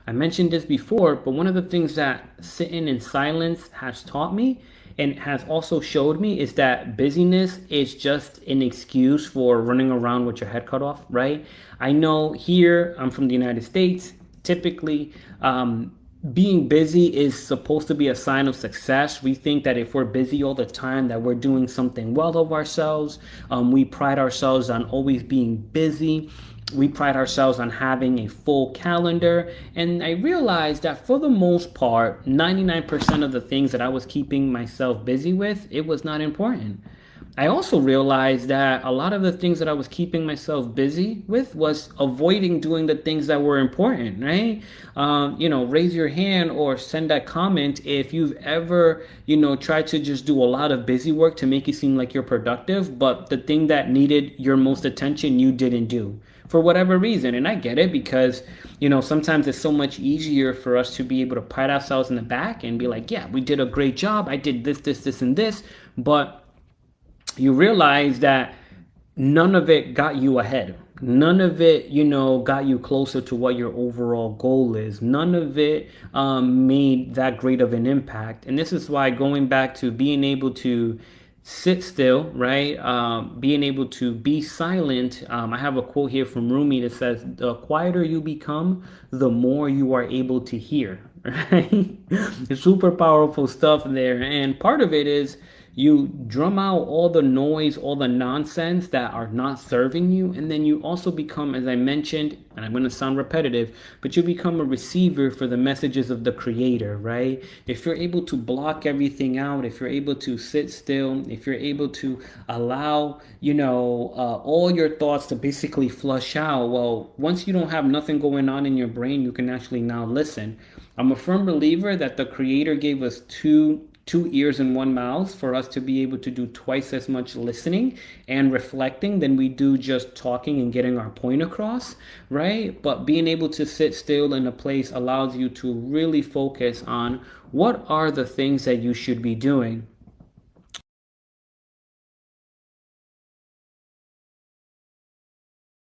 I mentioned this before, but one of the things that sitting in silence has taught me and has also showed me is that busyness is just an excuse for running around with your head cut off, right? I know here, I'm from the United States, typically, being busy is supposed to be a sign of success. We think that if we're busy all the time, that we're doing something well of ourselves. We pride ourselves on always being busy. We pride ourselves on having a full calendar. And I realized that for the most part, 99% of the things that I was keeping myself busy with, it was not important. I also realized that a lot of the things that I was keeping myself busy with was avoiding doing the things that were important, right? Raise your hand or send that comment if you've ever, tried to just do a lot of busy work to make it seem like you're productive, but the thing that needed your most attention, you didn't do for whatever reason. And I get it because, sometimes it's so much easier for us to be able to pat ourselves in the back and be like, yeah, we did a great job. I did this, and this. But you realize that none of it got you ahead. None of it, got you closer to what your overall goal is. None of it made that great of an impact. And this is why going back to being able to sit still, right? Being able to be silent. I have a quote here from Rumi that says, the quieter you become, the more you are able to hear, right? It's super powerful stuff there. And part of it is, you drum out all the noise, all the nonsense that are not serving you. And then you also become, as I mentioned, and I'm going to sound repetitive, but you become a receiver for the messages of the creator, right? If you're able to block everything out, if you're able to sit still, if you're able to allow, all your thoughts to basically flush out, well, once you don't have nothing going on in your brain, you can actually now listen. I'm a firm believer that the creator gave us two ears and one mouth for us to be able to do twice as much listening and reflecting than we do just talking and getting our point across, right? But being able to sit still in a place allows you to really focus on what are the things that you should be doing.